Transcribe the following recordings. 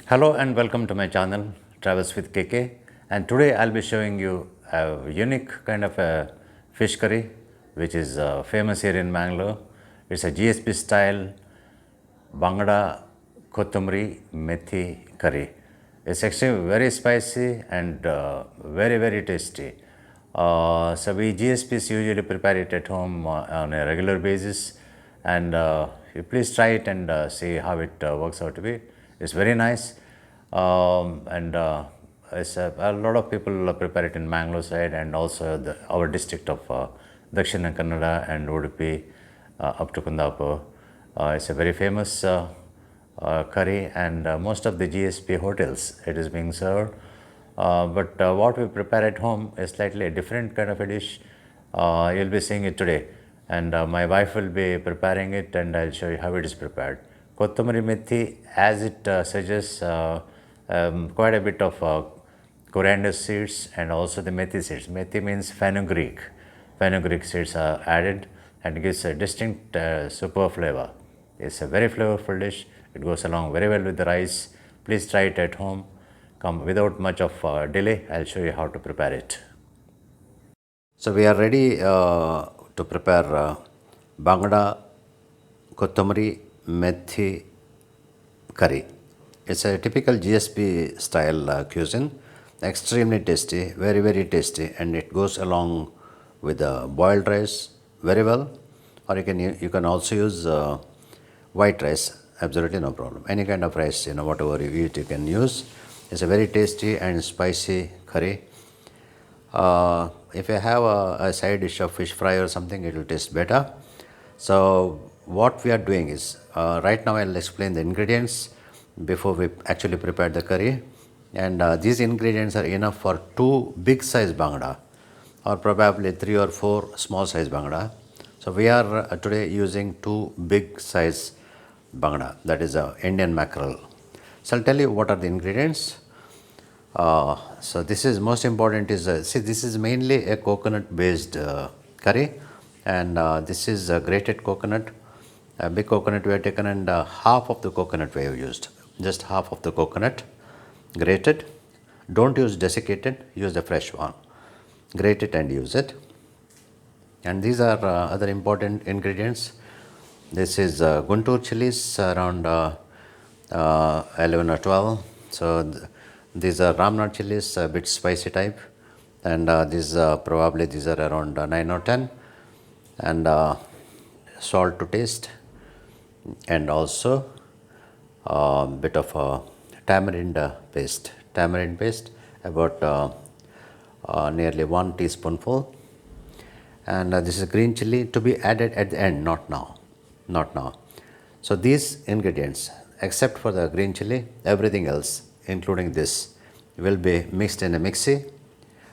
Hello and welcome to my channel Travels with KK, and today I'll be showing you a unique kind of a fish curry which is famous here in Mangalore. It's a GSB style Bangada Kothumri Methi curry. It's actually very spicy and very tasty. So we GSPs usually prepare it at home on a regular basis, and you please try it and see how it works out to be. It's very nice, and it's a lot of people prepare it in Mangalore side and also our district of Dakshina Kannada and Udupi up to Kundapur. It's a very famous curry, and most of the GSP hotels it is being served. But what we prepare at home is slightly a different kind of a dish. You'll be seeing it today, and my wife will be preparing it, and I'll show you how it is prepared. Kothumari methi, as it suggests, quite a bit of coriander seeds and also the methi seeds. Methi means fenugreek. Fenugreek seeds are added and gives a distinct super flavor. It's a very flavorful dish. It goes along very well with the rice. Please try it at home. Come without much of delay, I'll show you how to prepare it. So we are ready to prepare Bangada Kothumari Methi curry. It's a typical GSP style cuisine, extremely tasty, very tasty, and it goes along with the boiled rice very well. Or you can also use white rice, absolutely no problem. Any kind of rice, whatever you eat, you can use. It's a very tasty and spicy curry. If you have a side dish of fish fry or something, it will taste better. So what we are doing is, right now I'll explain the ingredients before we actually prepare the curry. And these ingredients are enough for 2 big size bangada or probably 3 or 4 small size bangada. So we are today using 2 big size bangada, that is Indian mackerel. So I'll tell you what are the ingredients. So this is most important is, see, this is mainly a coconut based curry, and this is grated coconut, a big coconut we have taken, and half of the coconut we have used, just half of the coconut grated. Don't use desiccated, use the fresh one. Grate it and use it. And these are other important ingredients. This is Guntur chilies, around 11 or 12. So these are Ramnad chilies, a bit spicy type, and these probably these are around 9 or 10, and salt to taste, and also a bit of tamarind paste. Tamarind paste, about nearly 1 teaspoonful, and this is green chili to be added at the end, not now, not now. So these ingredients, except for the green chili, everything else including this will be mixed in a mixie,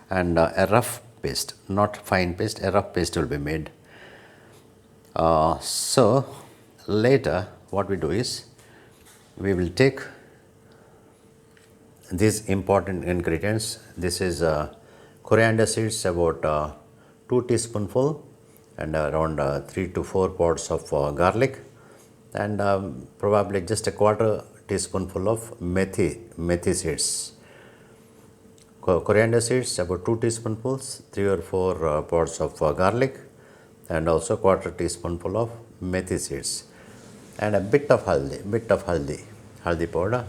and a rough paste, not fine paste, a rough paste will be made. So later what we do is, we will take these important ingredients. This is coriander seeds, about 2 teaspoonful, and around 3 to 4 pods of garlic, and probably just a quarter teaspoonful of methi seeds. Coriander seeds, about 2 teaspoonfuls, 3 or 4 pods of garlic, and also quarter teaspoonful of methi seeds, and a bit of haldi powder,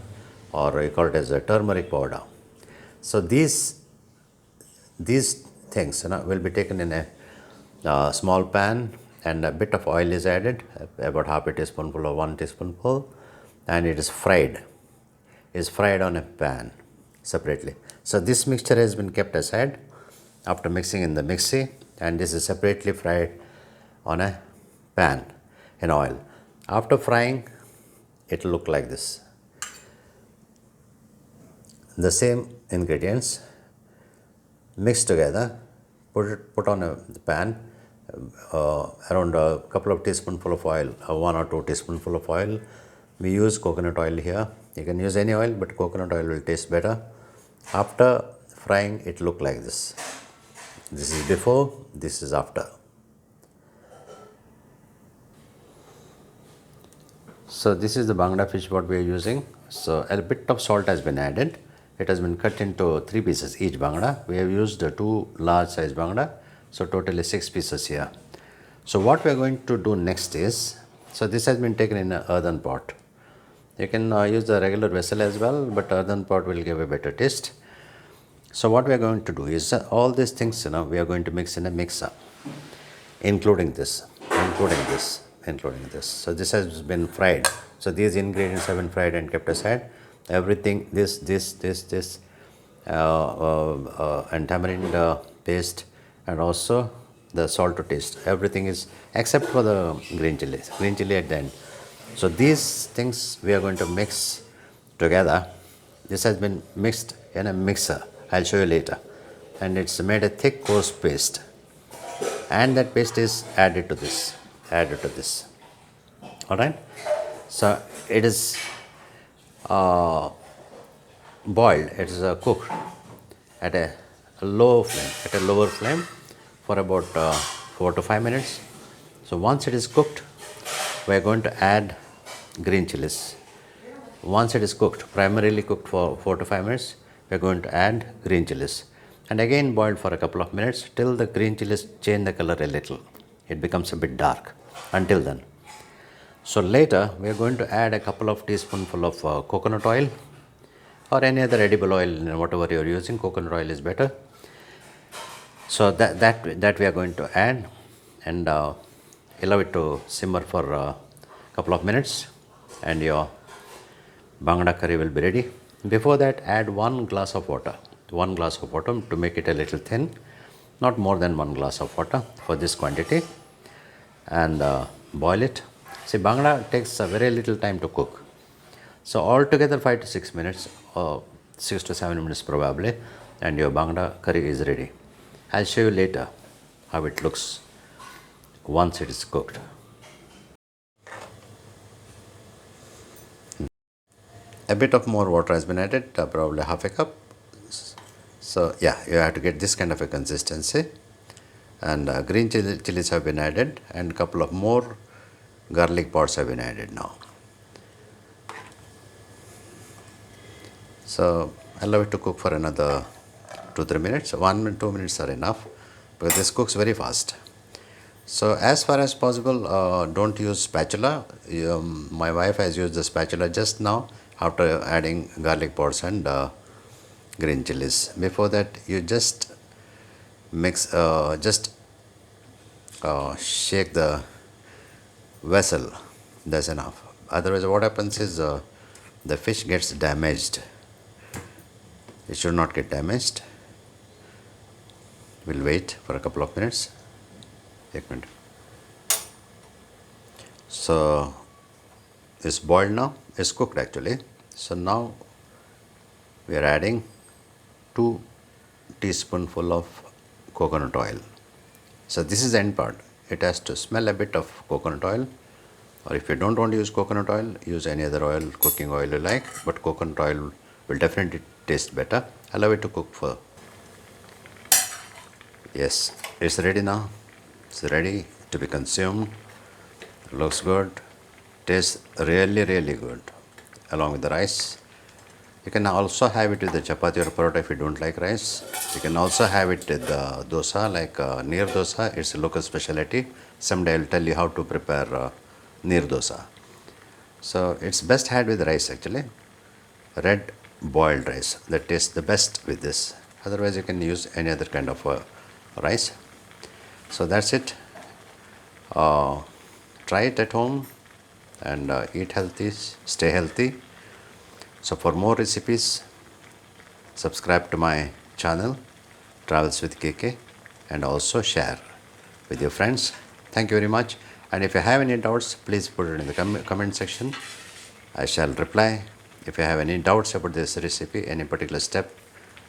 or you call it as a turmeric powder. So these things will be taken in a small pan, and a bit of oil is added, about half a teaspoonful or 1 teaspoonful, and it is fried on a pan separately. So this mixture has been kept aside after mixing in the mixie, and this is separately fried on a pan in oil. After frying, it will look like this. The same ingredients mixed together, put on a pan, around a couple of teaspoonful of oil, 1 or 2 teaspoonful of oil. We use coconut oil here. You can use any oil, but coconut oil will taste better. After frying, it look like this. This is before, this is after. So this is the Bangla fish what we are using. So a bit of salt has been added. It has been cut into 3 pieces each Bangla. We have used 2 large size Bangla. So totally 6 pieces here. So what we are going to do next is, so this has been taken in an earthen pot. You can use the regular vessel as well, but earthen pot will give a better taste. So what we are going to do is all these things, we are going to mix in a mixer, including this. So this has been fried. So these ingredients have been fried and kept aside. Everything, this, and tamarind paste, and also the salt to taste. Everything is except for the green chili at the end. So these things we are going to mix together. This has been mixed in a mixer. I'll show you later. And it's made a thick coarse paste. And that paste is added to this. Alright. So it is boiled, it is cooked at a lower flame for about 4 to 5 minutes. So once it is cooked, we are going to add green chilies. Once it is cooked, primarily cooked for 4 to 5 minutes, we are going to add green chilies. And again boiled for a couple of minutes till the green chilies change the color a little. It becomes a bit dark until then. So later we are going to add a couple of teaspoonful of coconut oil or any other edible oil, whatever you are using. Coconut oil is better. So that we are going to add and allow it to simmer for a couple of minutes, and your Bangla curry will be ready. Before that, add 1 glass of water to make it a little thin, not more than 1 glass of water for this quantity, and boil it. See, Bangla takes a very little time to cook. So altogether 5 to 6 minutes or 6 to 7 minutes probably, and your Bangla curry is ready. I'll show you later how it looks once it is cooked. A bit of more water has been added, probably half a cup. So yeah, you have to get this kind of a consistency. And green chilies have been added, and a couple of more garlic pods have been added now. So allow it to cook for another 2-3 minutes. 1-2 minutes are enough because this cooks very fast. So as far as possible, don't use spatula. My wife has used the spatula just now after adding garlic pods and green chilies. Before that, you just mix, shake the vessel. That's enough. Otherwise, what happens is the fish gets damaged. It should not get damaged. We'll wait for a couple of minutes. So it's boiled now. It's cooked actually. So now we are adding 2 teaspoonful of coconut oil. So this is the end part. It has to smell a bit of coconut oil, or if you don't want to use coconut oil, use any other oil, cooking oil you like, but coconut oil will definitely taste better. Allow it to cook for. Yes, it's ready now. It's ready to be consumed. Looks good. Tastes really, really good along with the rice. You can also have it with the chapati or parota if you don't like rice. You can also have it with the dosa, like neer dosa. It's a local specialty. Someday I'll tell you how to prepare neer dosa. So it's best had with rice actually. Red boiled rice that tastes the best with this. Otherwise you can use any other kind of rice. So that's it. Try it at home and eat healthy, stay healthy. So for more recipes, subscribe to my channel Travels with KK, and also share with your friends. Thank you very much. And if you have any doubts, please put it in the comment section. I shall reply. If you have any doubts about this recipe, any particular step,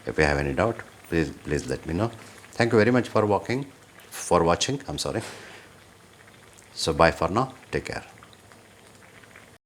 if you have any doubt, please let me know. Thank you very much for watching. So bye for now. Take care.